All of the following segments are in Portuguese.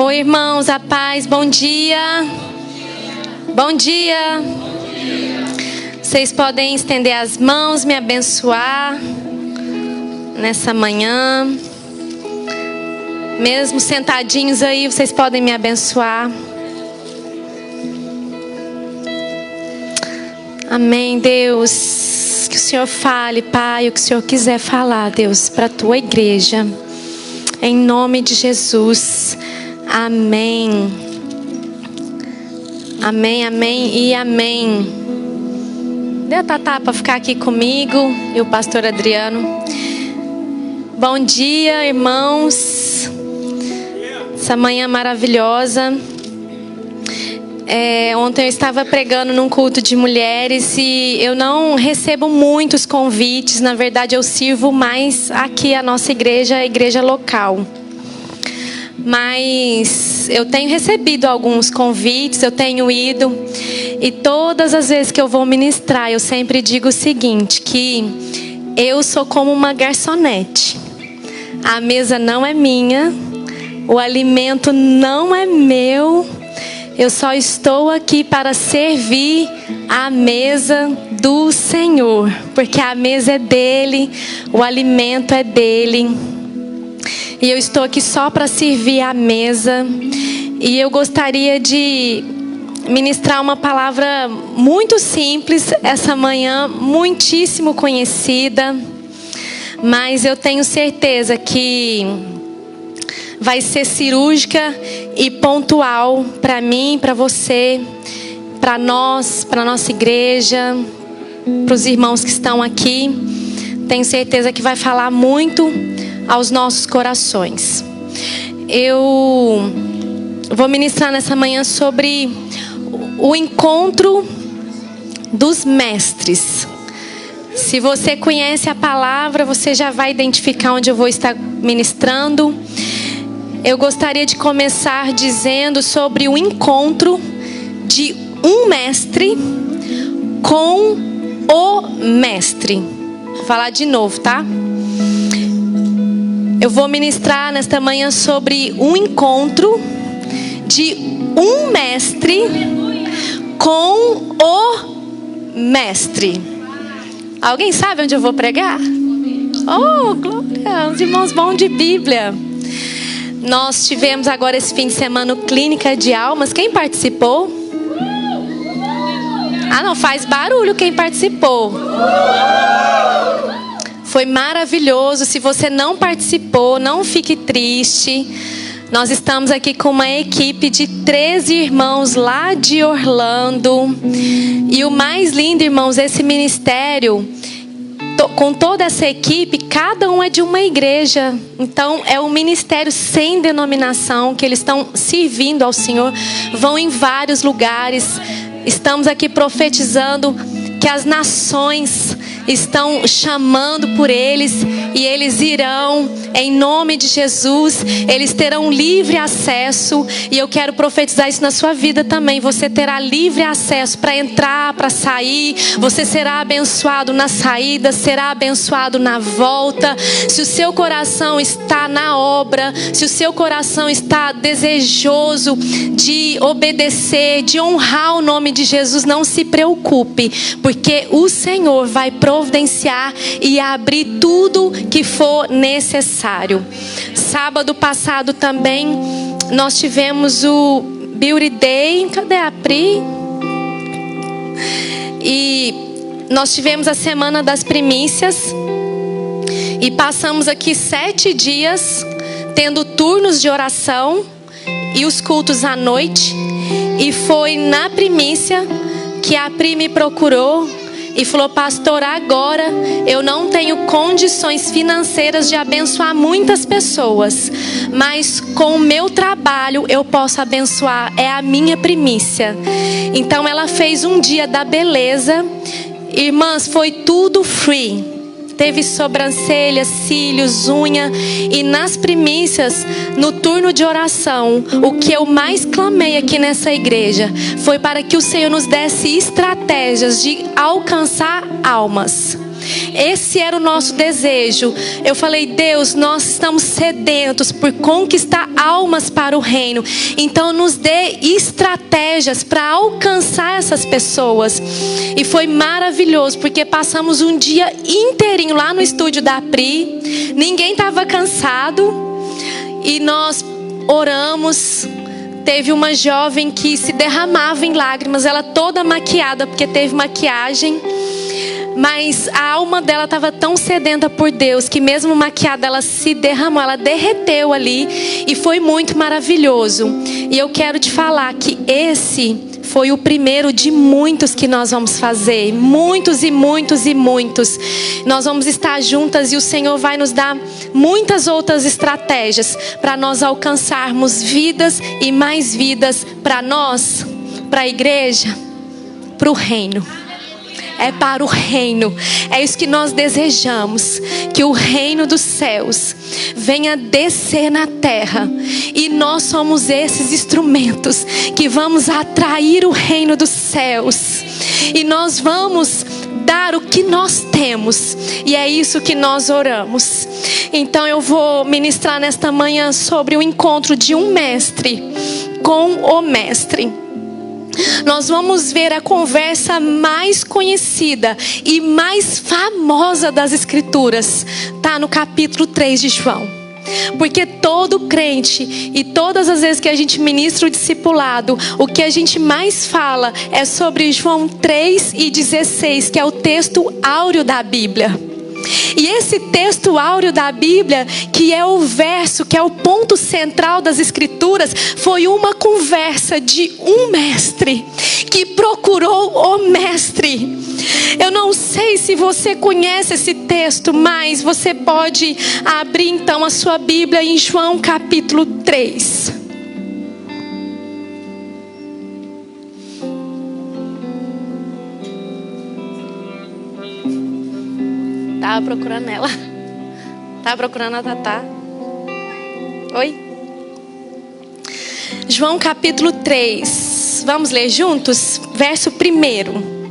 Oi, irmãos, a paz, bom dia. Bom dia. Vocês podem estender as mãos, me abençoar nessa manhã. Mesmo sentadinhos aí, vocês podem me abençoar. Amém, Deus. Que o Senhor fale, Pai, o que o Senhor quiser falar, Deus, para a tua igreja. Em nome de Jesus. Amém. Amém, amém e amém. Dê a Tatá para ficar aqui comigo e o pastor Adriano. Bom dia, irmãos. Essa manhã maravilhosa. Ontem eu estava pregando num culto de mulheres e eu não recebo muitos convites. Na verdade, eu sirvo mais aqui a nossa igreja, a igreja local. Mas eu tenho recebido alguns convites, eu tenho ido. E todas as vezes que eu vou ministrar, eu sempre digo o seguinte, que eu sou como uma garçonete. A mesa não é minha, o alimento não é meu. Eu só estou aqui para servir a mesa do Senhor, porque a mesa é dele, o alimento é dele. E eu estou aqui só para servir a mesa. E eu gostaria de ministrar uma palavra muito simples essa manhã, muitíssimo conhecida, mas eu tenho certeza que vai ser cirúrgica e pontual para mim, para você, para nós, para nossa igreja, para os irmãos que estão aqui. Tenho certeza que vai falar muito aos nossos corações. Eu vou ministrar nessa manhã sobre o encontro dos mestres. Se você conhece a palavra, você já vai identificar onde eu vou estar ministrando. Eu gostaria de começar dizendo sobre o encontro de um mestre com o mestre. Vou falar de novo, tá? Eu vou ministrar nesta manhã sobre um encontro de um mestre com o mestre. Alguém sabe onde eu vou pregar? Oh, glória! Os irmãos bons de Bíblia. Nós tivemos agora esse fim de semana Clínica de Almas. Quem participou? Ah, não, faz barulho quem participou. Foi maravilhoso. Se você não participou, não fique triste. Nós estamos aqui com uma equipe de 13 irmãos lá de Orlando. E o mais lindo, irmãos, esse ministério, com toda essa equipe, cada um é de uma igreja. Então é um ministério sem denominação, que eles estão servindo ao Senhor. Vão em vários lugares. Estamos aqui profetizando que as nações estão chamando por eles, e eles irão em nome de Jesus. Eles terão livre acesso, e eu quero profetizar isso na sua vida também. Você terá livre acesso para entrar, para sair. Você será abençoado na saída, será abençoado na volta. Se o seu coração está na obra, se o seu coração está desejoso de obedecer, de honrar o nome de Jesus, não se preocupe, porque o Senhor vai providenciar e abrir tudo que for necessário. Sábado passado também nós tivemos o Beauty Day. Cadê a Pri? E nós tivemos a semana das primícias e passamos aqui 7 dias tendo turnos de oração e os cultos à noite. E foi na primícia que a Pri me procurou e falou: pastor, agora eu não tenho condições financeiras de abençoar muitas pessoas, mas com o meu trabalho eu posso abençoar, é a minha primícia. Então ela fez um dia da beleza. Irmãs, foi tudo free. Teve sobrancelhas, cílios, unha. E nas primícias, no turno de oração, o que eu mais clamei aqui nessa igreja foi para que o Senhor nos desse estratégias de alcançar almas. Esse era o nosso desejo. Eu falei: Deus, nós estamos sedentos por conquistar almas para o reino. Então nos dê estratégias para alcançar essas pessoas. E foi maravilhoso, porque passamos um dia inteirinho lá no estúdio da Pri. Ninguém estava cansado. E nós oramos. Teve uma jovem que se derramava em lágrimas, ela toda maquiada, porque teve maquiagem. Mas a alma dela estava tão sedenta por Deus, que mesmo maquiada ela se derramou, ela derreteu ali. E foi muito maravilhoso. E eu quero te falar que esse foi o primeiro de muitos que nós vamos fazer. Muitos e muitos e muitos. Nós vamos estar juntas e o Senhor vai nos dar muitas outras estratégias para nós alcançarmos vidas e mais vidas para nós, para a igreja, para o reino. É para o reino. É isso que nós desejamos. Que o reino dos céus venha descer na terra. E nós somos esses instrumentos que vamos atrair o reino dos céus. E nós vamos dar o que nós temos. E é isso que nós oramos. Então eu vou ministrar nesta manhã sobre o encontro de um mestre com o mestre. Nós vamos ver a conversa mais conhecida e mais famosa das Escrituras. Está no capítulo 3 de João. Porque todo crente e todas as vezes que a gente ministra o discipulado, o que a gente mais fala é sobre João 3:16, que é o texto áureo da Bíblia. E esse texto áureo da Bíblia, que é o verso, que é o ponto central das Escrituras, foi uma conversa de um mestre que procurou o mestre. Eu não sei se você conhece esse texto, mas você pode abrir então a sua Bíblia em João capítulo 3. Estava procurando ela. Estava procurando a Tatá. Oi? João capítulo 3. Vamos ler juntos? Verso 1.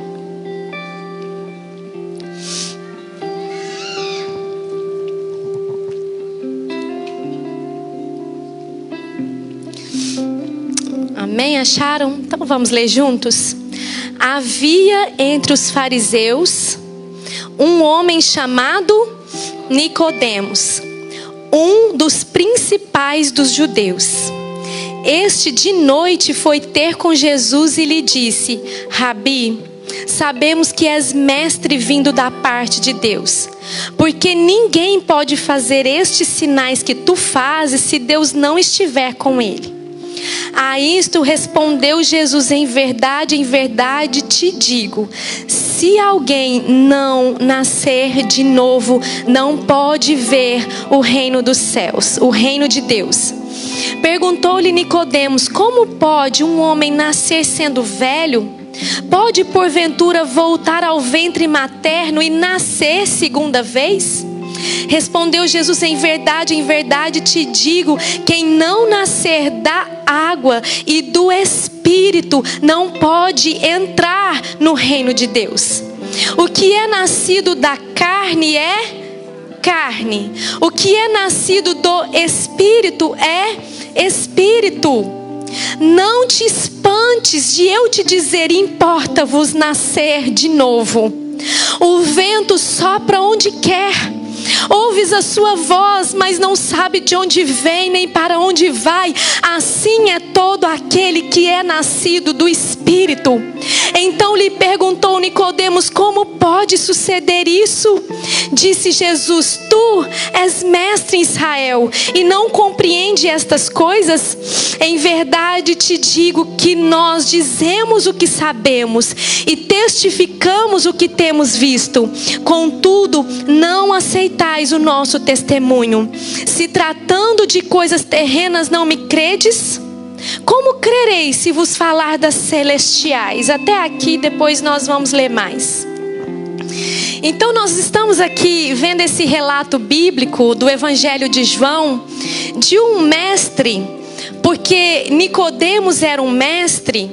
Amém? Acharam? Então vamos ler juntos? Havia entre os fariseus um homem chamado Nicodemos, um dos principais dos judeus. Este de noite foi ter com Jesus e lhe disse: Rabi, sabemos que és mestre vindo da parte de Deus, porque ninguém pode fazer estes sinais que tu fazes se Deus não estiver com ele. A isto respondeu Jesus: em verdade te digo, se alguém não nascer de novo, não pode ver o reino dos céus, o reino de Deus. Perguntou-lhe Nicodemos: como pode um homem nascer sendo velho? Pode porventura voltar ao ventre materno e nascer segunda vez? Respondeu Jesus: em verdade te digo, quem não nascer da água e do Espírito não pode entrar no reino de Deus. O que é nascido da carne é carne, o que é nascido do Espírito é Espírito. Não te espantes de eu te dizer: importa-vos nascer de novo. O vento sopra onde quer. Ouves a sua voz, mas não sabe de onde vem nem para onde vai. Assim é todo aquele que é nascido do Espírito. Então lhe perguntou Nicodemos: como pode suceder isso? Disse Jesus: tu és mestre em Israel e não compreende estas coisas? Em verdade te digo que nós dizemos o que sabemos e testificamos o que temos visto. Contudo, não aceitais o nosso testemunho. Se tratando de coisas terrenas não me credes, como crereis se vos falar das celestiais? Até aqui, depois nós vamos ler mais. Então nós estamos aqui vendo esse relato bíblico do Evangelho de João, de um mestre, porque Nicodemos era um mestre,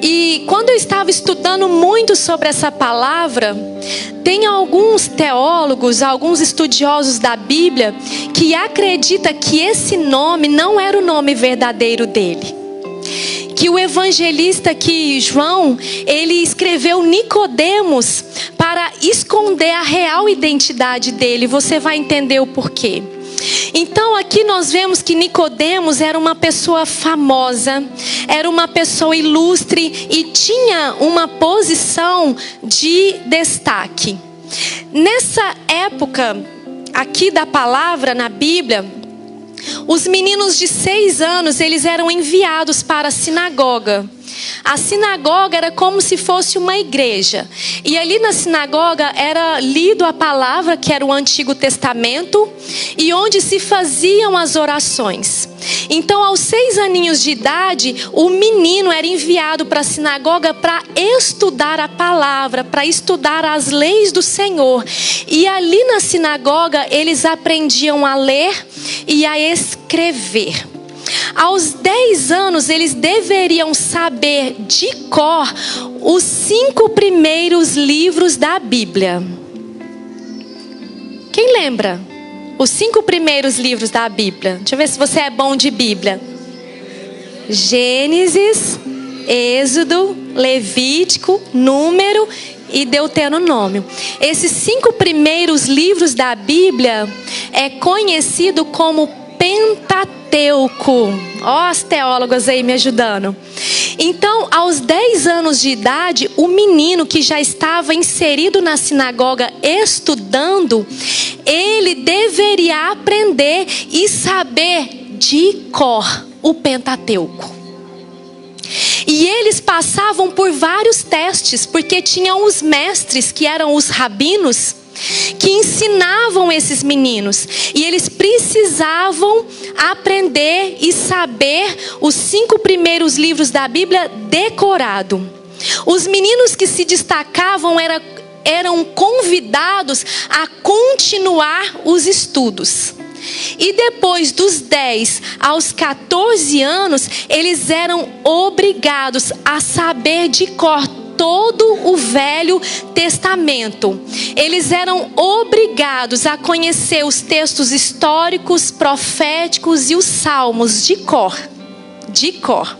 E quando eu estava estudando muito sobre essa palavra, tem alguns teólogos, alguns estudiosos da Bíblia que acreditam que esse nome não era o nome verdadeiro dele. Que o evangelista aqui, João, ele escreveu Nicodemos para esconder a real identidade dele. Você vai entender o porquê. Então aqui nós vemos que Nicodemos era uma pessoa famosa, era uma pessoa ilustre e tinha uma posição de destaque. Nessa época aqui da palavra na Bíblia, os meninos de 6 anos, eles eram enviados para a sinagoga. A sinagoga era como se fosse uma igreja. E ali na sinagoga era lido a palavra, que era o Antigo Testamento, e onde se faziam as orações. Então, aos 6 aninhos de idade, o menino era enviado para a sinagoga para estudar a palavra, para estudar as leis do Senhor. E ali na sinagoga, eles aprendiam a ler e a escrever. Aos 10 anos, eles deveriam saber de cor os 5 primeiros livros da Bíblia. Quem lembra? Os 5 primeiros livros da Bíblia. Deixa eu ver se você é bom de Bíblia. Gênesis, Êxodo, Levítico, Número e Deuteronômio. Esses 5 primeiros livros da Bíblia é conhecido como Pentateuco. Ó, as teólogas aí me ajudando. Então, aos 10 anos de idade, o menino que já estava inserido na sinagoga estudando, ele deveria aprender e saber de cor o Pentateuco. E eles passavam por vários testes, porque tinham os mestres, que eram os rabinos, que ensinavam esses meninos. E eles precisavam aprender e saber os 5 primeiros livros da Bíblia decorado. Os meninos que se destacavam eram convidados a continuar os estudos. E depois dos 10 aos 14 anos, eles eram obrigados a saber de cor todo o Velho Testamento. Eles eram obrigados a conhecer os textos históricos, proféticos e os salmos de cor. De cor.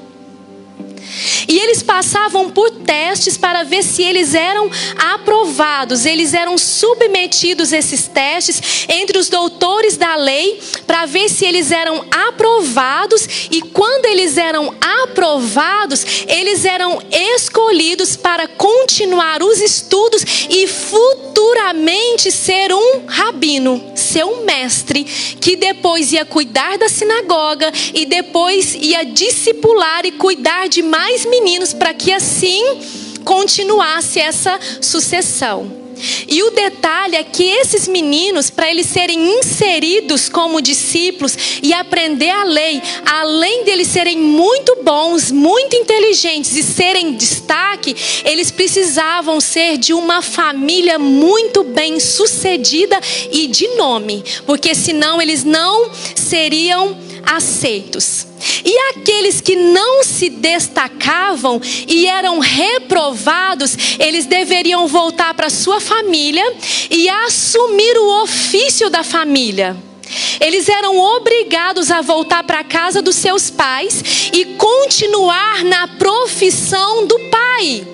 E eles passavam por testes para ver se eles eram aprovados. Eles eram submetidos a esses testes entre os doutores da lei para ver se eles eram aprovados. E quando eles eram aprovados, eles eram escolhidos para continuar os estudos e futuramente ser um rabino, ser um mestre, que depois ia cuidar da sinagoga e depois ia discipular e cuidar de mais meninos, para que assim continuasse essa sucessão. E o detalhe é que esses meninos, para eles serem inseridos como discípulos e aprender a lei, além deles serem muito bons, muito inteligentes e serem destaque, eles precisavam ser de uma família muito bem sucedida e de nome, porque senão eles não seriam aceitos. E aqueles que não se destacavam e eram reprovados, eles deveriam voltar para sua família e assumir o ofício da família. Eles eram obrigados a voltar para a casa dos seus pais e continuar na profissão do pai.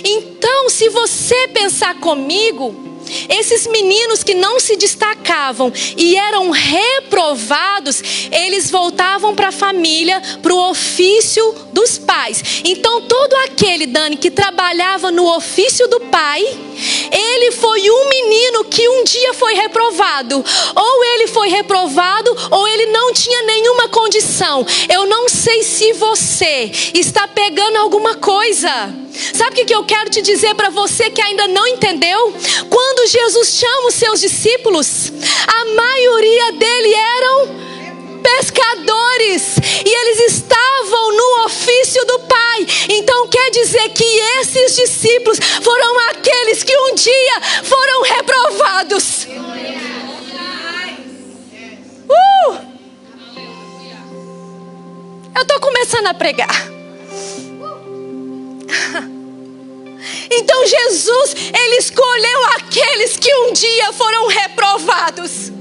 Então, se você pensar comigo, esses meninos que não se destacavam e eram reprovados, eles voltavam para a família, para o ofício dos pais. Então todo aquele, Dani, que trabalhava no ofício do pai, ele foi um menino que um dia foi reprovado. Ou ele foi reprovado, ou ele não tinha nenhuma condição. Eu não sei se você está pegando alguma coisa. Sabe o que eu quero te dizer para você que ainda não entendeu? Quando Jesus chama os seus discípulos, a maioria deles eram pescadores e eles estavam no ofício do Pai. Então quer dizer que esses discípulos foram aqueles que um dia foram reprovados. Eu estou começando a pregar. Então Jesus, Ele escolheu aqueles que um dia foram reprovados,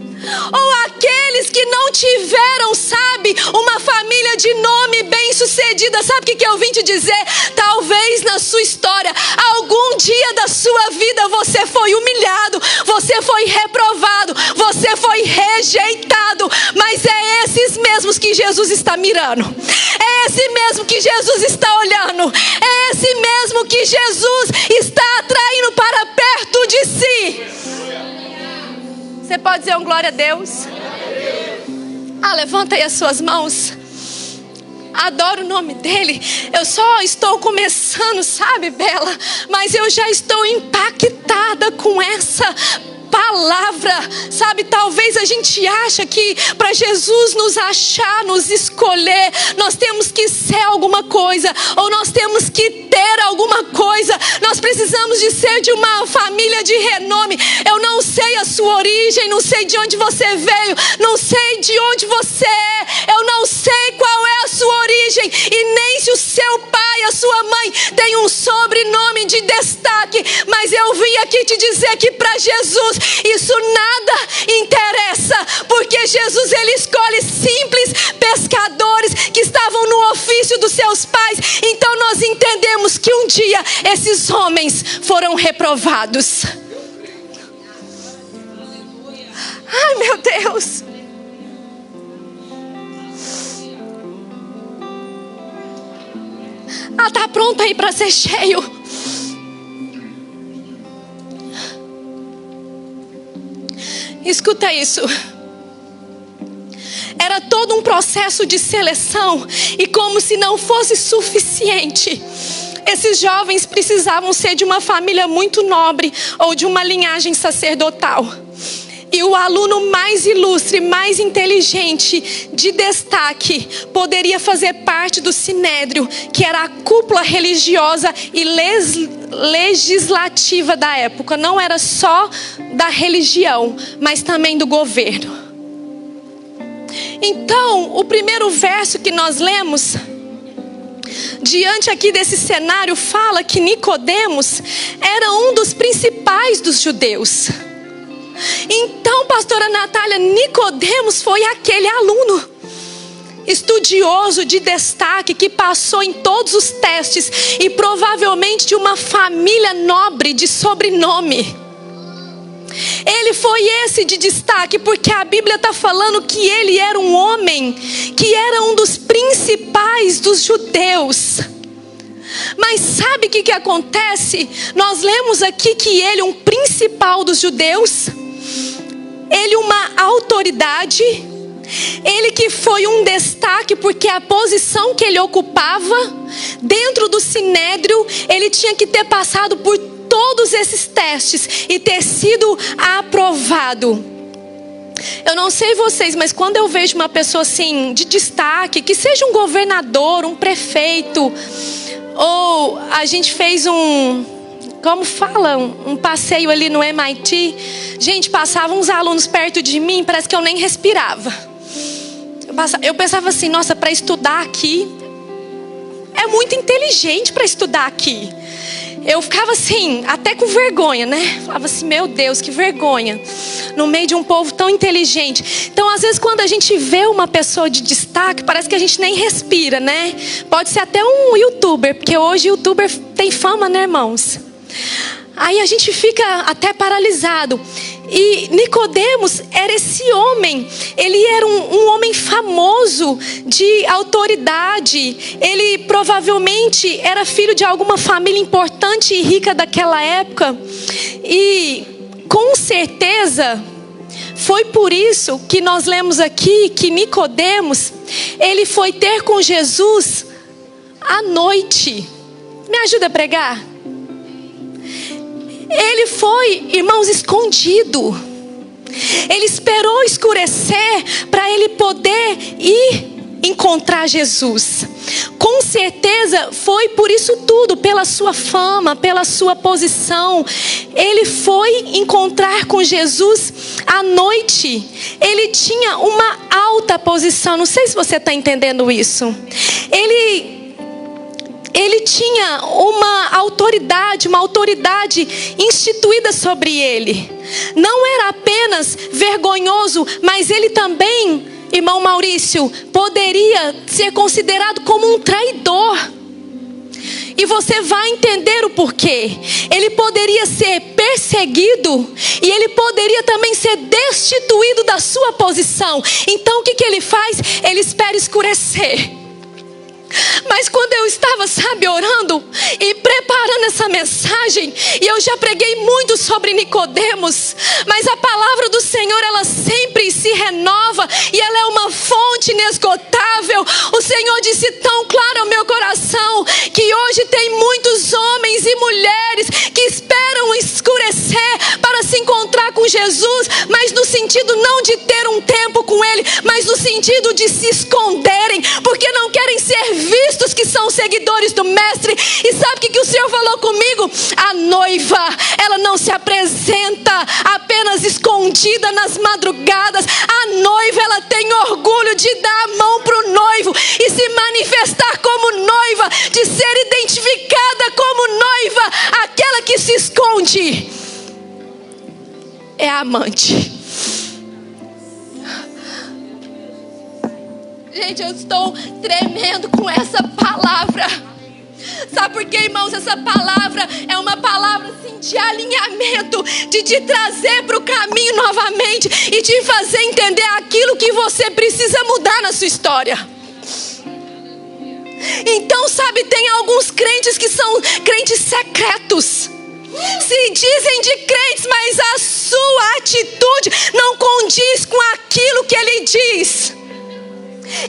ou aqueles que não tiveram, sabe, uma família de nome bem sucedida. Sabe o que eu vim te dizer? Talvez na sua história, algum dia da sua vida você foi humilhado, você foi reprovado, você foi rejeitado, mas é esses mesmos que Jesus está mirando, é esse mesmo que Jesus está olhando, é esse mesmo que Jesus está atraindo para perto de si. Você pode dizer um glória a Deus? Levanta aí as suas mãos. Adoro o nome dele. Eu só estou começando, sabe, Bela? Mas eu já estou impactada com essa palavra, sabe? Talvez a gente acha que para Jesus nos achar, nos escolher, nós temos que ser alguma coisa, ou nós temos que ter alguma coisa. Nós precisamos de ser de uma família de renome. Eu não sei a sua origem, não sei de onde você veio, não sei de onde você é, eu não sei qual é a sua origem, e nem se o seu pai, a sua mãe tem um sobrenome de destaque, mas eu vim aqui te dizer que para Jesus isso nada interessa, porque Jesus, Ele escolhe simples pescadores que estavam no ofício dos seus pais. Então nós entendemos que um dia esses homens foram reprovados. Ai, meu Deus. Tá pronto aí para ser cheio. Escuta isso. Era todo um processo de seleção, e como se não fosse suficiente, esses jovens precisavam ser de uma família muito nobre ou de uma linhagem sacerdotal. E o aluno mais ilustre, mais inteligente, de destaque, poderia fazer parte do Sinédrio, que era a cúpula religiosa e legislativa da época. Não era só da religião, mas também do governo. Então, o primeiro verso que nós lemos, diante aqui desse cenário, fala que Nicodemos era um dos principais dos judeus. Então, pastora Natália, Nicodemos foi aquele aluno estudioso de destaque que passou em todos os testes, e provavelmente de uma família nobre de sobrenome. Ele foi esse de destaque, porque a Bíblia está falando que ele era um homem que era um dos principais dos judeus. Mas sabe o que acontece? Nós lemos aqui que ele, um principal dos judeus, ele uma autoridade, ele que foi um destaque, porque a posição que ele ocupava dentro do Sinédrio, ele tinha que ter passado por todos esses testes e ter sido aprovado. Eu não sei vocês, mas quando eu vejo uma pessoa assim de destaque, que seja um governador, um prefeito, ou a gente fez um passeio ali no MIT. Gente, passavam uns alunos perto de mim, parece que eu nem respirava. Eu pensava assim, nossa, para estudar aqui, é muito inteligente para estudar aqui. Eu ficava assim, até com vergonha, né? Falava assim, meu Deus, que vergonha, no meio de um povo tão inteligente. Então, às vezes, quando a gente vê uma pessoa de destaque, parece que a gente nem respira, né? Pode ser até um youtuber, porque hoje youtuber tem fama, né, irmãos? Aí a gente fica até paralisado. E Nicodemos era esse homem. Ele era um homem famoso, de autoridade. Ele provavelmente era filho de alguma família importante e rica daquela época. E com certeza foi por isso que nós lemos aqui que Nicodemos, ele foi ter com Jesus à noite. Me ajuda a pregar? Ele foi, irmãos, escondido. Ele esperou escurecer para ele poder ir encontrar Jesus. Com certeza foi por isso tudo, pela sua fama, pela sua posição. Ele foi encontrar com Jesus à noite. Ele tinha uma alta posição. Não sei se você está entendendo isso. ele tinha uma autoridade instituída sobre ele. Não era apenas vergonhoso, mas ele também, irmão Maurício, poderia ser considerado como um traidor. E você vai entender o porquê. Ele poderia ser perseguido e ele poderia também ser destituído da sua posição. Então o que ele faz? Ele espera escurecer. Mas quando eu estava, orando e preparando essa mensagem, e eu já preguei muito sobre Nicodemos, mas a palavra do Senhor, ela sempre se renova e ela é uma fonte inesgotável. O Senhor disse tão claro ao meu coração que hoje tem muitos homens e mulheres que esperam escurecer para se encontrar com Jesus, mas no sentido não de ter um tempo com Ele, mas no sentido de se esconderem, porque não querem ser vistos que são seguidores do Mestre. E sabe o que o Senhor falou comigo? A noiva, ela não se apresenta apenas escondida nas madrugadas. A noiva, ela tem orgulho de dar a mão para o noivo e se manifestar como noiva, de ser identificada como noiva. Aquela que se esconde é a amante. Gente, eu estou tremendo com essa palavra. Sabe por quê, irmãos? Essa palavra é uma palavra assim, de alinhamento, de te trazer para o caminho novamente e te fazer entender aquilo que você precisa mudar na sua história. Então, tem alguns crentes que são crentes secretos. Se dizem de crentes, mas a sua atitude não condiz com aquilo que ele diz.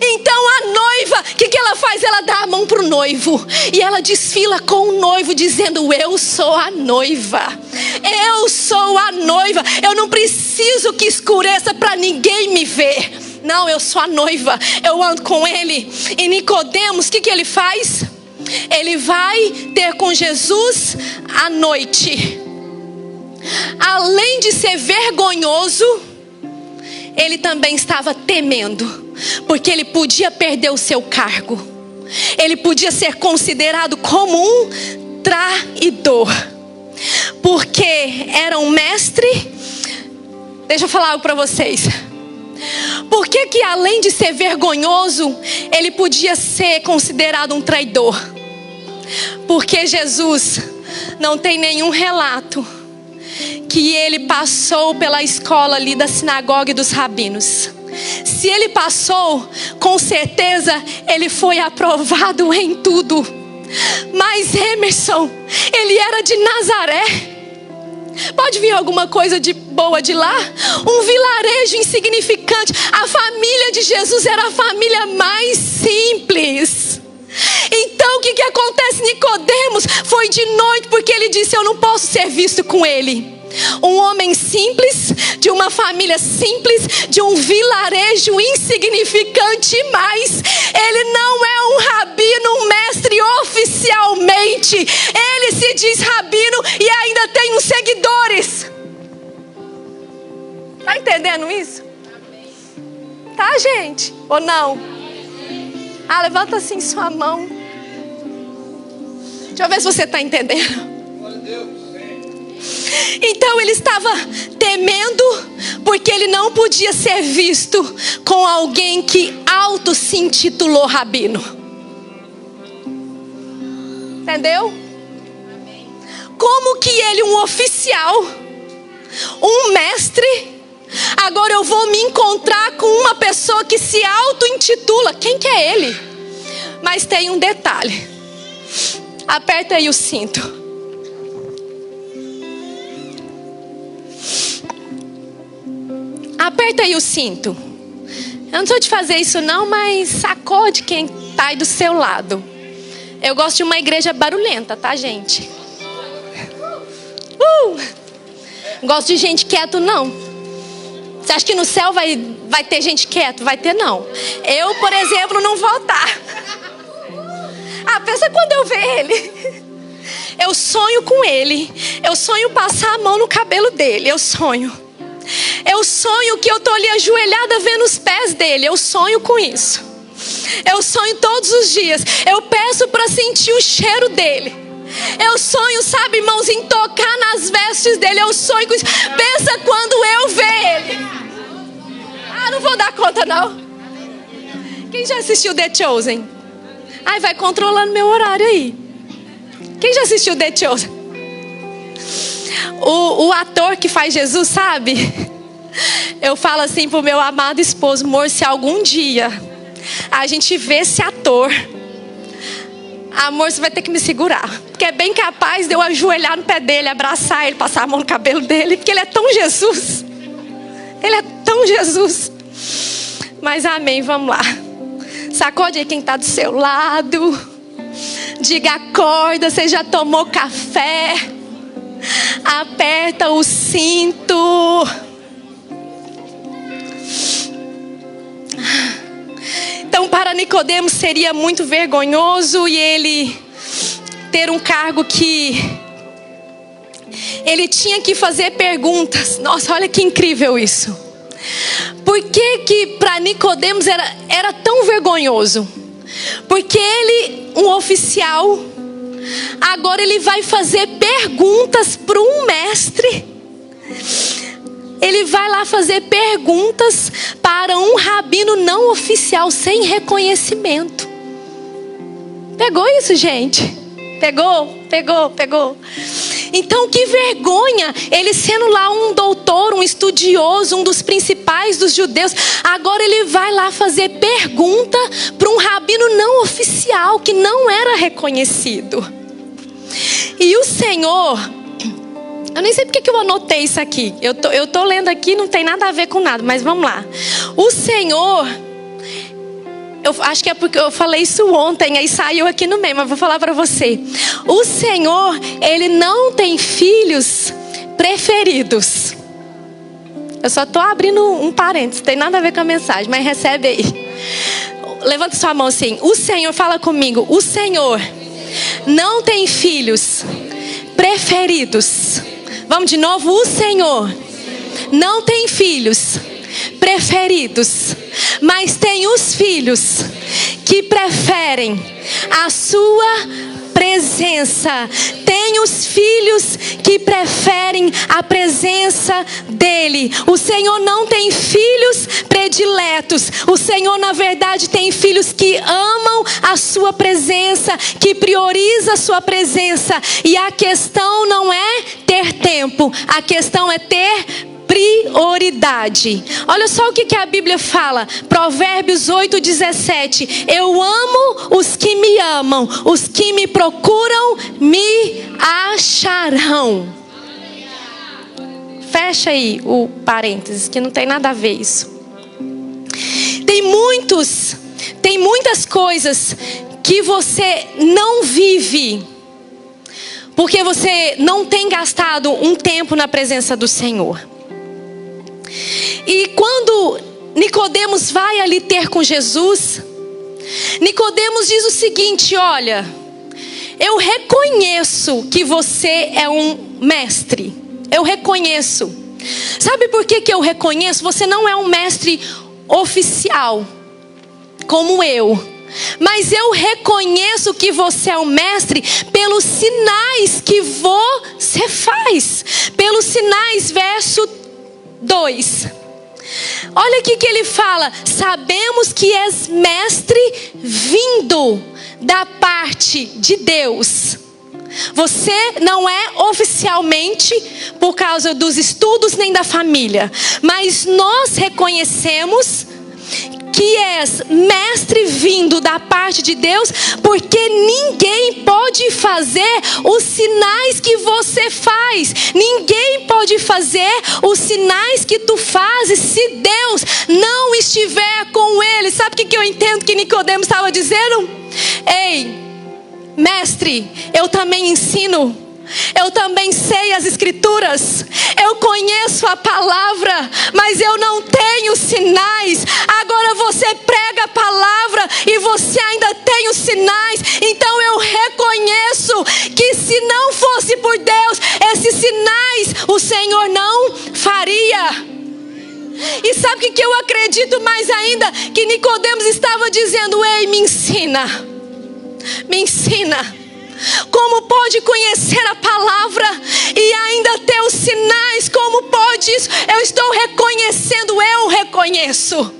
Então a noiva, o que ela faz? Ela dá a mão para o noivo e ela desfila com o noivo dizendo: eu sou a noiva, eu sou a noiva, eu não preciso que escureça para ninguém me ver. Não, eu sou a noiva, eu ando com ele. E Nicodemos, o que ele faz? Ele vai ter com Jesus à noite. Além de ser vergonhoso, ele também estava temendo, porque ele podia perder o seu cargo. Ele podia ser considerado como um traidor, porque era um mestre. Deixa eu falar algo para vocês. Por que além de ser vergonhoso, ele podia ser considerado um traidor? Porque Jesus não tem nenhum relato que ele passou pela escola ali da sinagoga e dos rabinos. Se ele passou, com certeza ele foi aprovado em tudo. Mas Emerson, ele era de Nazaré. Pode vir alguma coisa de boa de lá? Um vilarejo insignificante. A família de Jesus era a família mais simples. Então o que acontece? Nicodemos foi de noite, porque ele disse: eu não posso ser visto com ele. Um homem simples, de uma família simples, de um vilarejo insignificante, mas ele não é um rabino, um mestre oficialmente. Ele se diz rabino e ainda tem uns seguidores. Tá entendendo isso? Tá, gente? Ou não? Ah, levanta assim sua mão. Deixa eu ver se você está entendendo. Então ele estava temendo, porque ele não podia ser visto com alguém que auto se intitulou rabino. Entendeu? Como que ele, um oficial, um mestre, agora eu vou me encontrar com uma pessoa que se auto-intitula? Quem que é ele? Mas tem um detalhe. Aperta aí o cinto. Aperta aí o cinto. Eu não sou de fazer isso não, mas sacode quem está aí do seu lado. Eu gosto de uma igreja barulhenta, tá, gente? Não gosto de gente quieto, não. Você acha que no céu vai ter gente quieto? Vai ter, não. Eu, por exemplo, não vou estar. Ah, pensa quando eu ver ele. Eu sonho com ele. Eu sonho passar a mão no cabelo dele. Eu sonho que eu estou ali ajoelhada vendo os pés dele. Eu sonho com isso. Eu sonho todos os dias. Eu peço para sentir o cheiro dele. Eu sonho, sabe, irmãos, em tocar nas vestes dele. Eu sonho com isso. Pensa quando eu ver ele. Ah, não vou dar conta não. Quem já assistiu The Chosen? Ai, vai controlando meu horário aí. Quem já assistiu The Chosen? O ator que faz Jesus, sabe? Eu falo assim pro meu amado esposo: amor, se algum dia a gente vê esse ator, amor, você vai ter que me segurar. Porque é bem capaz de eu ajoelhar no pé dele, abraçar ele, passar a mão no cabelo dele. Porque ele é tão Jesus. Ele é tão Jesus. Mas amém, vamos lá. Sacode aí quem está do seu lado. Diga: acorda, você já tomou café. Aperta o cinto. Então, para Nicodemos seria muito vergonhoso e ele ter um cargo que ele tinha que fazer perguntas. Nossa, olha que incrível isso. Por que para Nicodemos era tão vergonhoso? Porque ele, um oficial, agora ele vai fazer perguntas para um mestre. Ele vai lá fazer perguntas para um rabino não oficial, sem reconhecimento. Pegou isso, gente? Pegou. Então, que vergonha, ele sendo lá um doutor, um estudioso, um dos principais dos judeus. Agora ele vai lá fazer pergunta para um rabino não oficial, que não era reconhecido. E o Senhor, eu nem sei porque que eu anotei isso aqui. Eu tô lendo aqui, não tem nada a ver com nada, mas vamos lá. O Senhor, eu acho que é porque eu falei isso ontem, aí saiu aqui no meio, mas vou falar para você. O Senhor, Ele não tem filhos preferidos. Eu só tô abrindo um parênteses, tem nada a ver com a mensagem, mas recebe aí. Levanta sua mão assim. O Senhor, fala comigo. O Senhor não tem filhos preferidos. Vamos de novo. O Senhor não tem filhos preferidos, mas tem os filhos que preferem a sua presença. Tem os filhos que preferem a presença dele. O Senhor não tem filhos prediletos. O Senhor, na verdade, tem filhos que amam a sua presença, que prioriza a sua presença. E a questão não é ter tempo, a questão é ter prioridade. Olha só o que a Bíblia fala. Provérbios 8:17. Eu amo os que me amam. Os que me procuram me acharão. Fecha aí o parênteses, que não tem nada a ver isso. Tem muitas coisas que você não vive porque você não tem gastado um tempo na presença do Senhor. E quando Nicodemos vai ali ter com Jesus, Nicodemos diz o seguinte: olha, eu reconheço que você é um mestre. Eu reconheço. Sabe por que eu reconheço? Você não é um mestre oficial como eu, mas eu reconheço que você é um mestre pelos sinais que você faz. Pelos sinais, verso 2. Olha aqui que ele fala: sabemos que és mestre vindo da parte de Deus. Você não é oficialmente por causa dos estudos nem da família, mas nós reconhecemos que és mestre vindo da parte de Deus, porque ninguém pode fazer os sinais que você faz. Ninguém pode fazer os sinais que tu fazes se Deus não estiver com ele. Sabe o que eu entendo que Nicodemos estava dizendo? Ei, mestre, eu também ensino. Eu também sei as escrituras, eu conheço a palavra, mas eu não tenho sinais. Agora você prega a palavra e você ainda tem os sinais. Então eu reconheço que se não fosse por Deus, esses sinais o Senhor não faria. E sabe o que eu acredito mais ainda? Que Nicodemos estava dizendo: ei, me ensina. Me ensina. Como pode conhecer a palavra e ainda ter os sinais? Como pode isso? Eu estou reconhecendo, eu reconheço.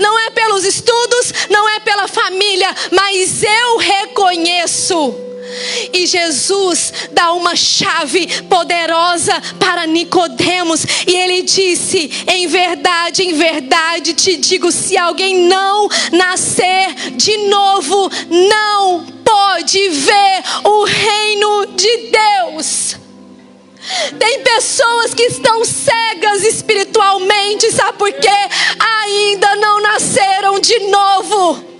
Não é pelos estudos, não é pela família, mas eu reconheço. E Jesus dá uma chave poderosa para Nicodemos. E ele disse: em verdade te digo, se alguém não nascer de novo, não pode ver o reino de Deus. Tem pessoas que estão cegas espiritualmente, sabe por quê? Ainda não nasceram de novo.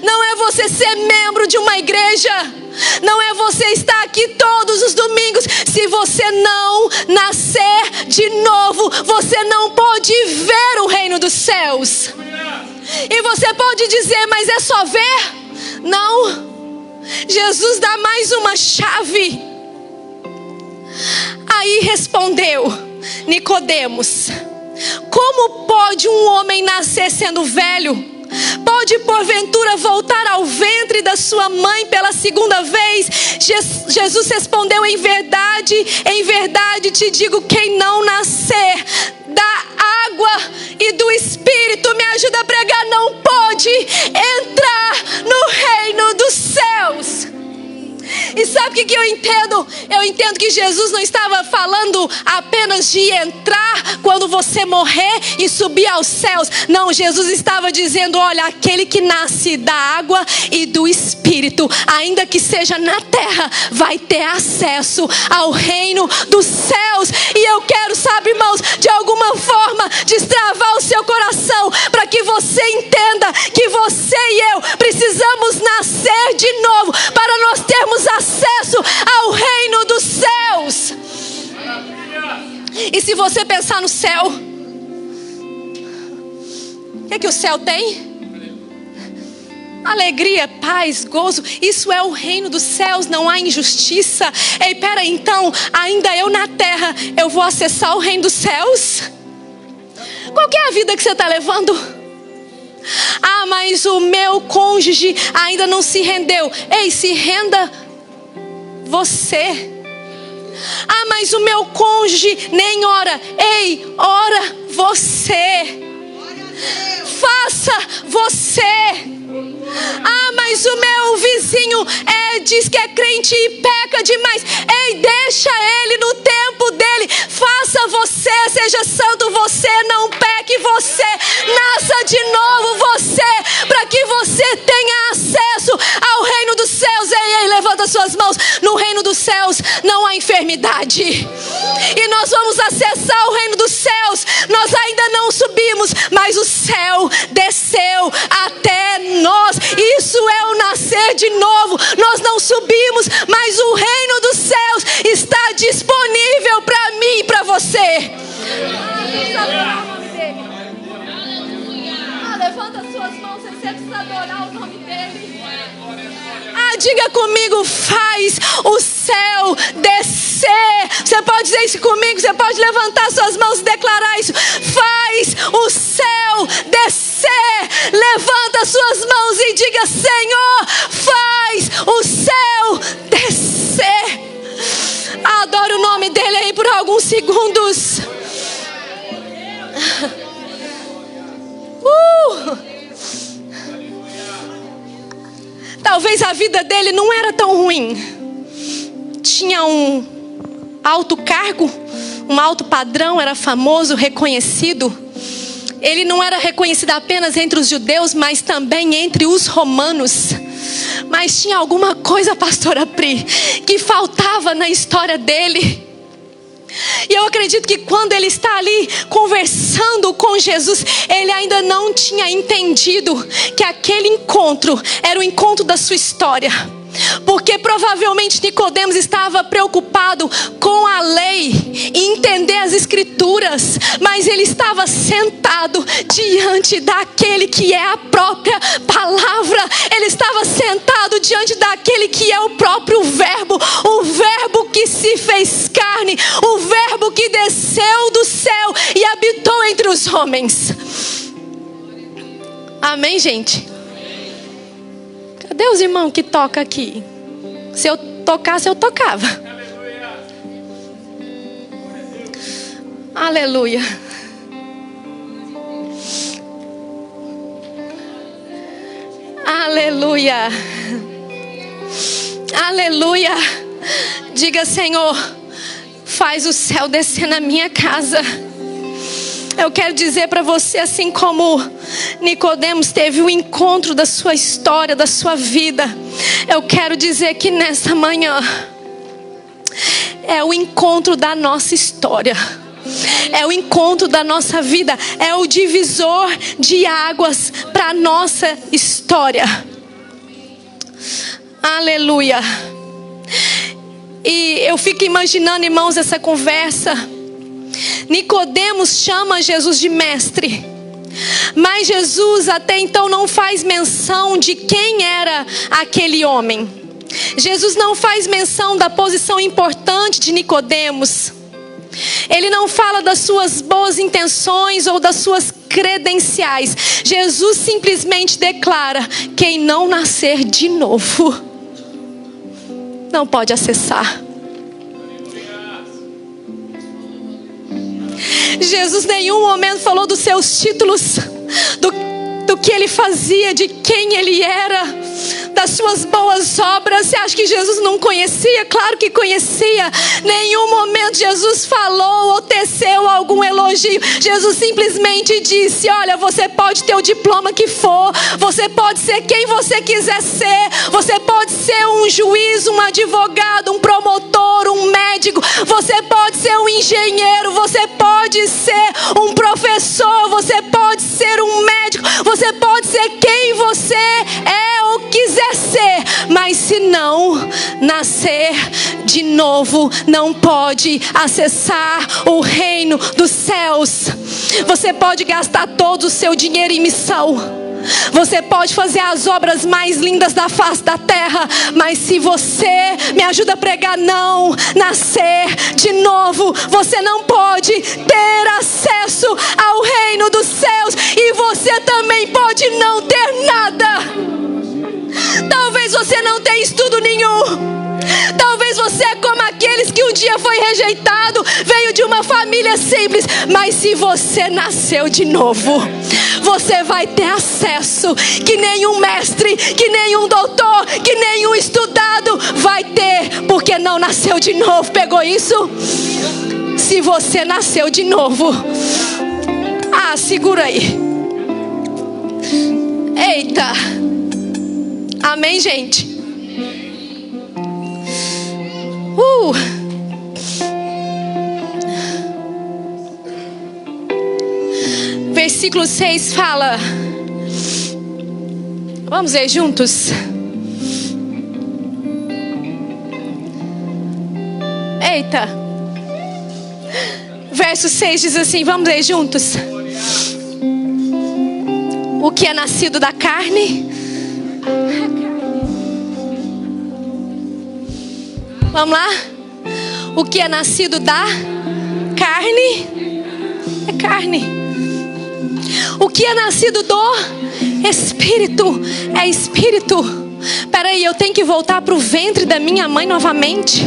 Não é você ser membro de uma igreja, não é você estar aqui todos os domingos. Se você não nascer de novo, você não pode ver o reino dos céus. E você pode dizer: mas é só ver? Não. Jesus dá mais uma chave. Aí respondeu Nicodemos: como pode um homem nascer sendo velho? Pode porventura voltar ao ventre da sua mãe pela segunda vez? Jesus respondeu: em verdade te digo, quem não nascer da água e do Espírito, me ajuda a pregar, não pode entrar no reino dos céus. E sabe o que eu entendo? Eu entendo que Jesus não estava falando apenas de entrar quando você morrer e subir aos céus. Não, Jesus estava dizendo: olha, aquele que nasce da água e do Espírito, ainda que seja na terra, vai ter acesso ao reino dos céus. E eu quero, sabe, irmãos, de alguma forma destravar o seu coração, para que você entenda que você e eu precisamos nascer de novo, para nós termos acesso ao reino dos céus. E se você pensar no céu, o que o céu tem? Alegria, paz, gozo. Isso é o reino dos céus, não há injustiça. Ei, pera, então, ainda eu na terra, eu vou acessar o reino dos céus? Qual que é a vida que você está levando? Ah, mas o meu cônjuge ainda não se rendeu. Ei, se renda você. Ah, mas o meu cônjuge nem ora. Ei, ora você. Faça você. Ah, mas o meu vizinho diz que é crente e peca demais. Ei, deixa ele no tempo dele. Faça você, seja santo você, não peque você. Nasça de novo você, para que você tenha acesso ao reino dos céus. Ei, levanta suas mãos. No reino dos céus não há enfermidade. E nós vamos acessar o reino dos céus. Nós ainda não subimos, mas o céu desceu até nós. Isso é o nascer de novo. Nós não subimos, mas o reino dos céus está disponível para mim e para você. Levanta suas mãos, você precisa adorar o nome dele. Diga comigo: faz o céu descer. Você pode dizer isso comigo? Você pode levantar suas mãos e declarar isso: faz o céu descer. Levanta suas mãos e diga: Senhor, faz o céu descer. Adore o nome dele aí por alguns segundos. Talvez a vida dele não era tão ruim. Tinha um alto cargo, um alto padrão, era famoso, reconhecido. Ele não era reconhecido apenas entre os judeus, mas também entre os romanos. Mas tinha alguma coisa, pastora Pri, que faltava na história dele. E eu acredito que quando ele está ali conversando com Jesus, ele ainda não tinha entendido que aquele encontro era o encontro da sua história. Porque provavelmente Nicodemos estava preocupado com a lei e entender as escrituras, mas ele estava sentado diante daquele que é a própria palavra. Ele estava sentado diante daquele que é o próprio verbo, o verbo que se fez carne, o verbo que desceu do céu e habitou entre os homens. Amém, gente? Cadê os irmãos que tocam aqui? Se eu tocasse, eu tocava. Aleluia. Aleluia. Aleluia. Diga: Senhor, faz o céu descer na minha casa. Eu quero dizer para você, assim como Nicodemos teve o encontro da sua história, da sua vida, eu quero dizer que nessa manhã é o encontro da nossa história, é o encontro da nossa vida, é o divisor de águas para a nossa história. Aleluia. E eu fico imaginando, irmãos, essa conversa. Nicodemos chama Jesus de mestre, mas Jesus até então não faz menção de quem era aquele homem. Jesus não faz menção da posição importante de Nicodemos. Ele não fala das suas boas intenções ou das suas credenciais. Jesus simplesmente declara: quem não nascer de novo não pode acessar. Jesus em nenhum momento falou dos seus títulos, do que ele fazia, de quem ele era, das suas boas obras. Você acha que Jesus não conhecia? Claro que conhecia. Nenhum momento Jesus falou ou teceu algum elogio. Jesus simplesmente disse: olha, você pode ter o diploma que for, você pode ser quem você quiser ser, você pode ser um juiz, um advogado, um promotor, um médico, você pode ser um engenheiro, você pode ser um professor, você pode ser um médico, você pode ser quem você é ou quiser ser, mas se não nascer de novo, não pode acessar o reino dos céus. Você pode gastar todo o seu dinheiro em missão, você pode fazer as obras mais lindas da face da terra, mas se você, me ajuda a pregar, não nascer de novo, você não pode ter acesso ao reino dos céus. E você também pode não ter nada. Talvez você não tenha estudo nenhum, talvez você é como aqueles que um dia foi rejeitado, veio de uma família simples, mas se você nasceu de novo, você vai ter acesso que nenhum mestre, que nenhum doutor, que nenhum estudado vai ter, porque não nasceu de novo. Pegou isso? Se você nasceu de novo, segura aí. Eita, amém, gente? Versículo 6 fala, vamos ler juntos? Eita. Verso 6 diz assim, vamos ler juntos? O que é nascido da carne, vamos lá? O que é nascido da carne é carne. O que é nascido do Espírito é Espírito. Peraí, eu tenho que voltar para o ventre da minha mãe novamente?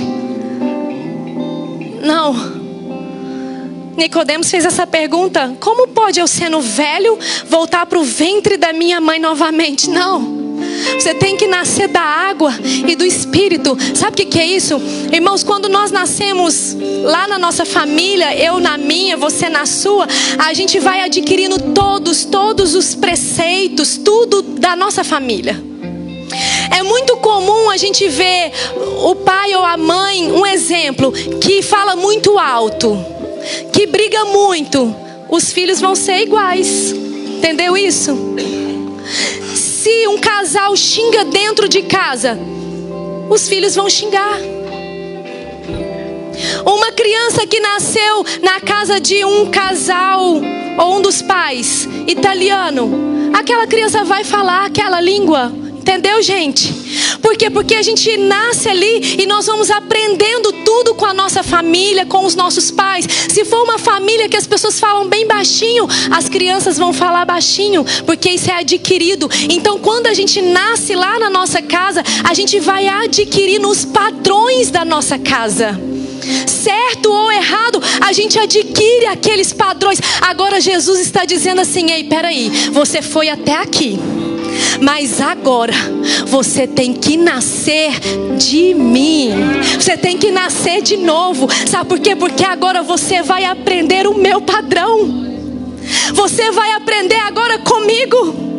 Não. Nicodemos fez essa pergunta: como pode eu, sendo velho, voltar para o ventre da minha mãe novamente? Não. Você tem que nascer da água e do Espírito. Sabe o que é isso? Irmãos, quando nós nascemos lá na nossa família, eu na minha, você na sua, a gente vai adquirindo todos os preceitos, tudo da nossa família. É muito comum a gente ver o pai ou a mãe, um exemplo, que fala muito alto, que briga muito. Os filhos vão ser iguais. Entendeu isso? Se um casal xinga dentro de casa, os filhos vão xingar. Uma criança que nasceu na casa de um casal ou um dos pais italiano, aquela criança vai falar aquela língua. Entendeu, gente? Por quê? Porque a gente nasce ali e nós vamos aprendendo tudo com a nossa família, com os nossos pais. Se for uma família que as pessoas falam bem baixinho, as crianças vão falar baixinho, porque isso é adquirido. Então quando a gente nasce lá na nossa casa, a gente vai adquirindo os padrões da nossa casa. Certo ou errado, a gente adquire aqueles padrões. Agora Jesus está dizendo assim: ei, peraí, você foi até aqui, mas agora você tem que nascer de mim. Você tem que nascer de novo. Sabe por quê? Porque agora você vai aprender o meu padrão. Você vai aprender agora comigo.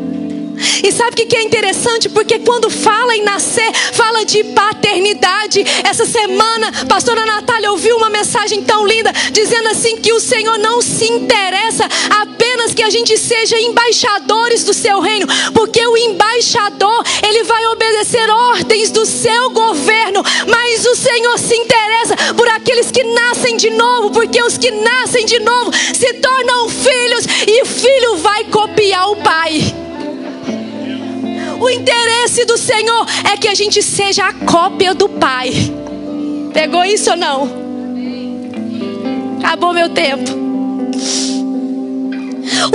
E sabe o que é interessante? Porque quando fala em nascer, fala de paternidade. Essa semana, a pastora Natália ouviu uma mensagem tão linda, dizendo assim que o Senhor não se interessa apenas que a gente seja embaixadores do seu reino, porque o embaixador, ele vai obedecer ordens do seu governo. Mas o Senhor se interessa por aqueles que nascem de novo, porque os que nascem de novo se tornam filhos, e o filho vai copiar o pai. O interesse do Senhor é que a gente seja a cópia do Pai. Pegou isso ou não? Acabou meu tempo.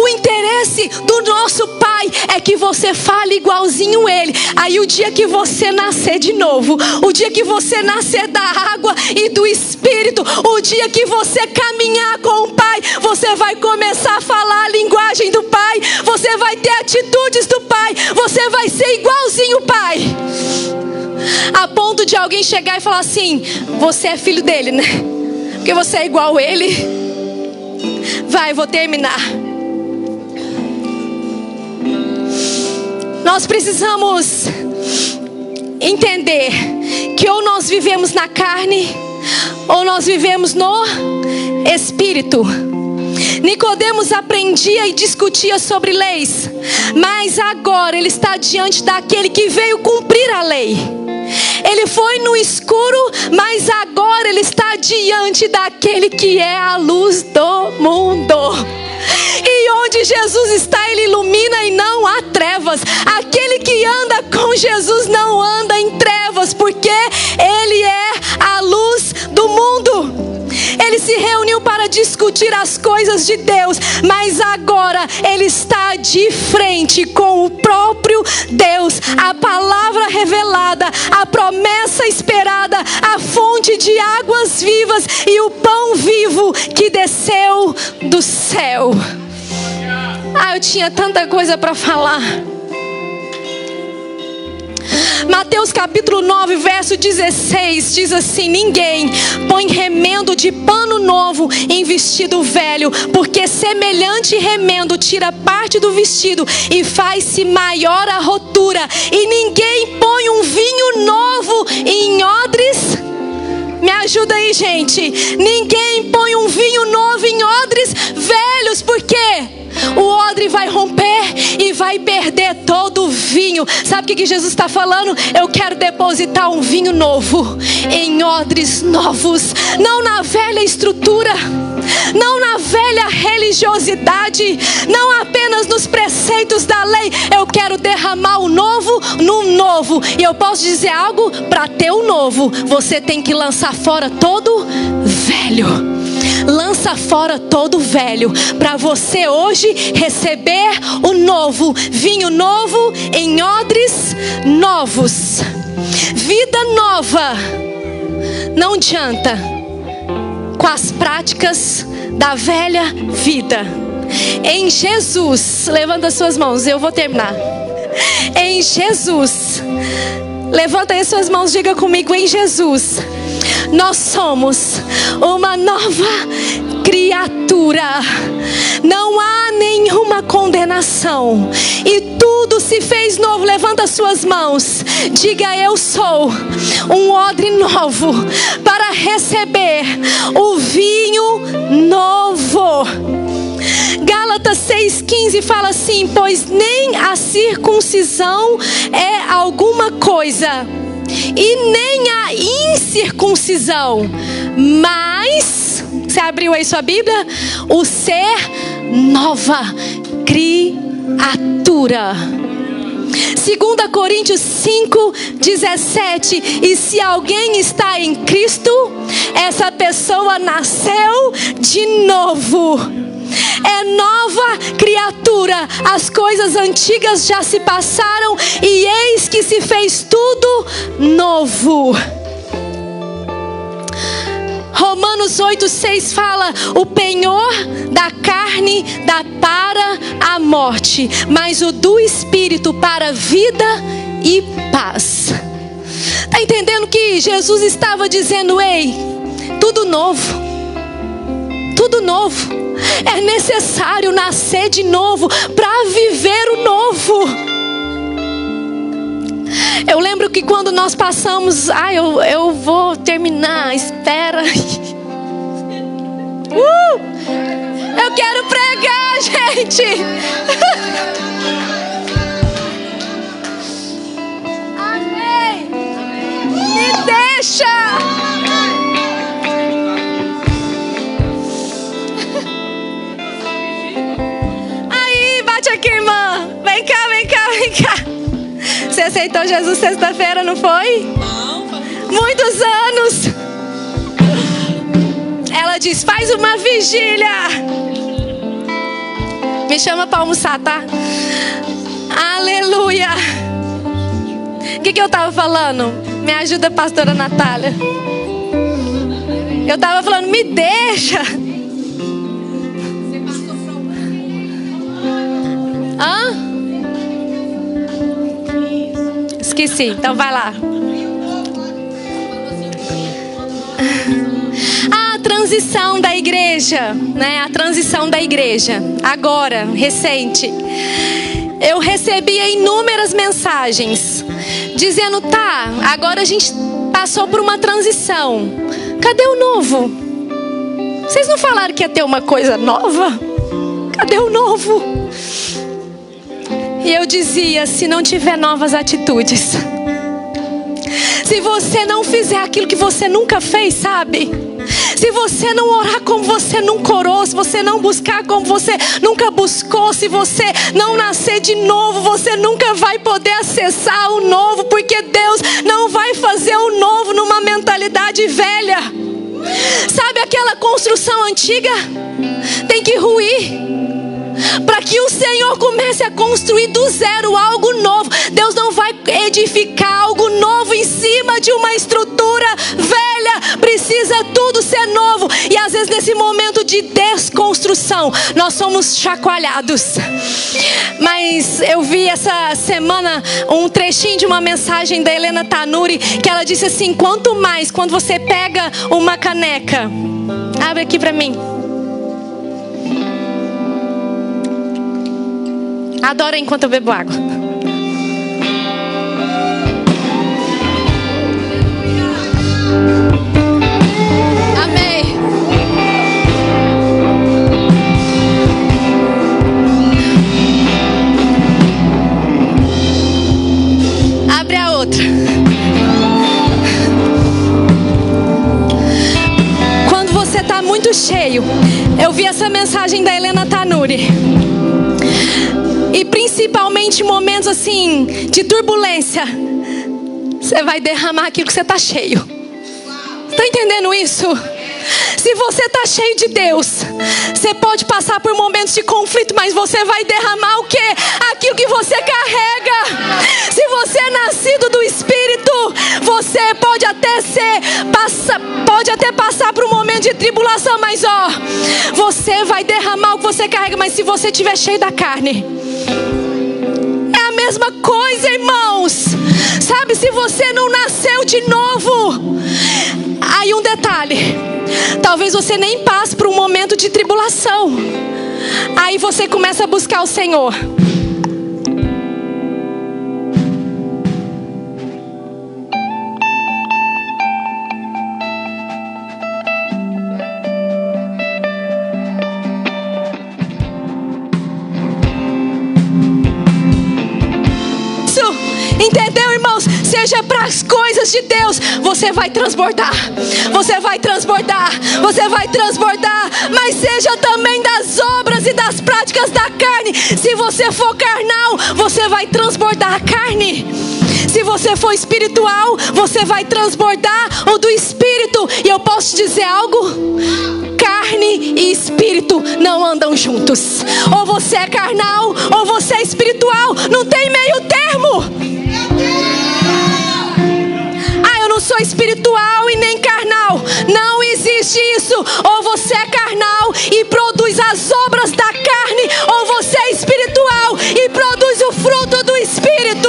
O interesse do nosso Pai é que você fale igualzinho Ele. Aí o dia que você nascer de novo, o dia que você nascer da água e do Espírito, o dia que você caminhar com o Pai, você vai começar a falar a linguagem do Pai. Você vai ter atitudes do Pai. Você vai ser igualzinho o Pai. A ponto de alguém chegar e falar assim: você é filho dele, né? Porque você é igual a ele. Vai, vou terminar. Nós precisamos entender que ou nós vivemos na carne, ou nós vivemos no Espírito. Nicodemos aprendia e discutia sobre leis, mas agora ele está diante daquele que veio cumprir a lei. Ele foi no escuro, mas agora ele está diante daquele que é a luz do mundo. E onde Jesus está, ele ilumina e não há trevas. Aquele que anda com Jesus não anda em trevas, porque ele é a luz do mundo. Ele se reuniu para discutir as coisas de Deus, mas agora ele está de frente com o próprio Deus, a palavra revelada, a promessa esperada, a fonte de águas vivas e o pão vivo que desceu do céu. Eu tinha tanta coisa para falar. Mateus capítulo 9, verso 16 diz assim: ninguém põe remendo de pano novo em vestido velho, porque semelhante remendo tira parte do vestido e faz-se maior a rotura. E ninguém põe um vinho novo em odres. Me ajuda aí, gente. Ninguém põe um vinho novo em odres velhos, porque o odre vai romper e vai perder todo o vinho. Sabe o que Jesus está falando? Eu quero depositar um vinho novo em odres novos. Não na velha estrutura, não na velha religiosidade, não apenas nos preceitos da lei. Eu quero derramar o novo no novo. E eu posso dizer algo? Para ter o novo, você tem que lançar fora todo velho. Lança fora todo velho, para você hoje receber o novo, vinho novo em odres novos. Vida nova não adianta com as práticas da velha vida. Em Jesus, levanta suas mãos, eu vou terminar. Em Jesus, levanta aí suas mãos, diga comigo: em Jesus nós somos uma nova criatura. Não há nenhuma condenação e tudo se fez novo. Levanta suas mãos, diga: eu sou um odre novo para receber o vinho novo. Gálatas 6,15 fala assim: pois nem a circuncisão é alguma coisa, e nem a incircuncisão, mas, você abriu aí sua Bíblia? O ser nova criatura. 2 Coríntios 5:17. E se alguém está em Cristo, essa pessoa nasceu de novo. É nova criatura. As coisas antigas já se passaram e eis que se fez tudo novo. Romanos 8:6 fala: o penhor da carne dá para a morte, mas o do Espírito para a vida e paz. Está entendendo que Jesus estava dizendo: ei, tudo novo. Tudo novo. É necessário nascer de novo para viver o novo. Eu lembro que quando nós passamos, eu vou terminar, espera. Eu quero pregar, gente. Amém. Me deixa. Aí, bate aqui, irmã. Vem cá, vem cá, vem cá. Você aceitou Jesus sexta-feira, não foi? Não. Muitos anos. Ela diz: faz uma vigília. Me chama para almoçar, tá? Aleluia. O que eu estava falando? Me ajuda, pastora Natália. Eu estava falando: me deixa. Hã? Esqueci, então vai lá. A transição da igreja, né? A transição da igreja. Agora, recente. Eu recebia inúmeras mensagens dizendo: tá, agora a gente passou por uma transição. Cadê o novo? Vocês não falaram que ia ter uma coisa nova? Cadê o novo? E eu dizia: se não tiver novas atitudes, se você não fizer aquilo que você nunca fez, sabe? Se você não orar como você nunca orou, se você não buscar como você nunca buscou, se você não nascer de novo, você nunca vai poder acessar o novo, porque Deus não vai fazer o novo numa mentalidade velha. Sabe aquela construção antiga? Tem que ruir para que o Senhor comece a construir do zero algo novo. Deus não vai edificar algo novo em cima de uma estrutura velha. Precisa tudo ser novo. E às vezes nesse momento de desconstrução, nós somos chacoalhados. Mas eu vi essa semana um trechinho de uma mensagem da Helena Tanuri, que ela disse assim: quanto mais, quando você pega uma caneca, abre aqui para mim. Adoro enquanto eu bebo água. Amém. Abre a outra. Quando você está muito cheio, eu vi essa mensagem da Helena Tanuri. E principalmente em momentos assim de turbulência, você vai derramar aquilo que você está cheio. Está entendendo isso? Se você está cheio de Deus, você pode passar por momentos de conflito, mas você vai derramar o quê? Aquilo que você carrega. Se você é nascido do Espírito, você pode até passar por um momento de tribulação, mas você vai derramar o que você carrega. Mas se você estiver cheio da carne, é a mesma coisa, irmãos. Sabe, se você não nasceu de novo, aí um detalhe: talvez você nem passe por um momento de tribulação. Aí você começa a buscar o Senhor. Entendeu, irmão? Deus, seja para as coisas de Deus, você vai transbordar. Você vai transbordar. Você vai transbordar. Mas seja também das obras e das práticas da carne. Se você for carnal, você vai transbordar a carne. Se você for espiritual, você vai transbordar o do espírito. E eu posso dizer algo? Carne e espírito não andam juntos. Ou você é carnal, ou você é espiritual. Não tem meio termo. Ah, eu não sou espiritual e nem carnal. Não existe isso. Ou você é carnal e produz as obras da carne, ou você é espiritual e produz o fruto do espírito.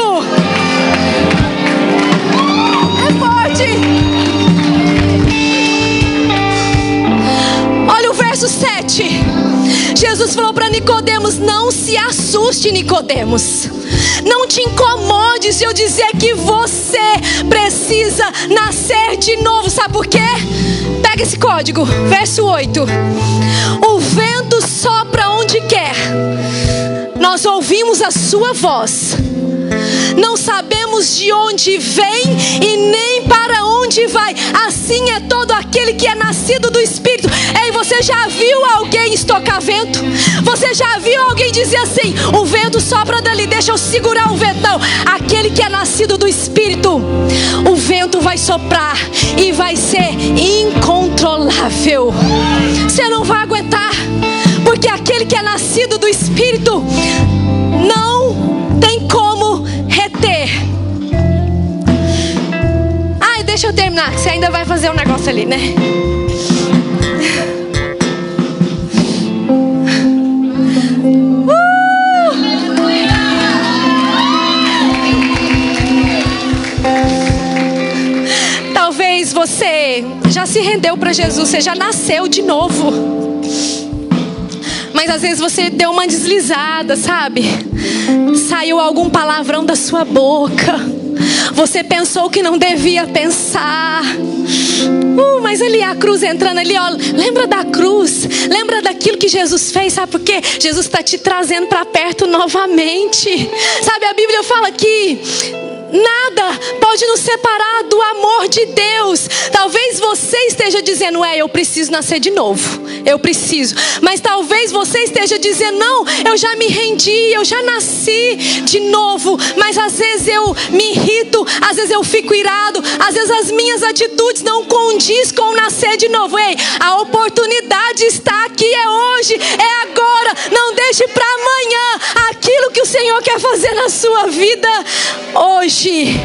É forte. Olha o verso 7. Jesus falou para Nicodemos: não se assuste, Nicodemos. Não te incomode se eu dizer que você precisa nascer de novo. Sabe por quê? Pega esse código, verso 8. O vento sopra onde quer. Nós ouvimos a sua voz. Não sabemos de onde vem e nem para onde vai. Assim é todo aquele que é nascido do Espírito. Ei, você já viu alguém estocar vento? Você já viu alguém dizer assim: o vento sopra dali, deixa eu segurar o vento? Não, aquele que é nascido do Espírito, o vento vai soprar e vai ser incontrolável. Você não vai aguentar, porque aquele que é nascido do Espírito não tem como reter. Ai, deixa eu terminar, você ainda vai fazer um negócio ali, né? Talvez você já se rendeu para Jesus, você já nasceu de novo. Mas às vezes você deu uma deslizada, sabe? Saiu algum palavrão da sua boca. Você pensou que não devia pensar. Mas ali a cruz entrando ali, ó. Lembra da cruz? Lembra daquilo que Jesus fez? Sabe por quê? Jesus está te trazendo para perto novamente. Sabe, a Bíblia fala que nada pode nos separar do amor de Deus. Talvez você esteja dizendo: eu preciso nascer de novo. Eu preciso. Mas talvez você esteja dizendo: não, eu já me rendi, eu já nasci de novo. Mas às vezes eu me irrito, às vezes eu fico irado, às vezes as minhas atitudes não condiz com nascer de novo. Ei, a oportunidade está aqui, é hoje, é agora. Não deixe para amanhã aquilo que o Senhor quer fazer na sua vida hoje.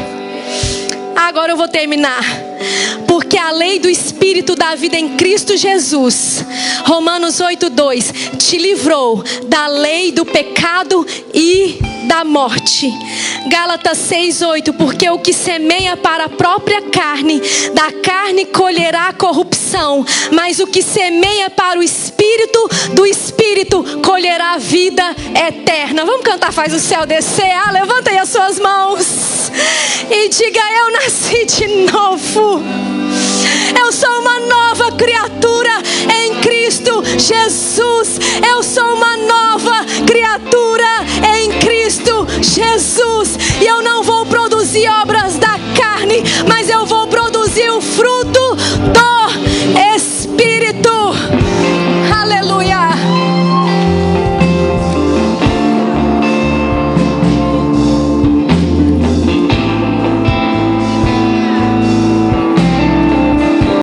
Agora eu vou terminar. Porque a lei do Espírito da vida em Cristo Jesus, Romanos 8:2, te livrou da lei do pecado e da morte. Gálatas 6:8, porque o que semeia para a própria carne, da carne colherá corrupção, mas o que semeia para o Espírito, do Espírito colherá vida eterna. Vamos cantar Faz o Céu Descer? Levanta aí as suas mãos e diga: eu nasci de novo. Eu sou uma nova criatura em Cristo Jesus. Eu sou uma nova criatura em Cristo Jesus. E eu não vou produzir obras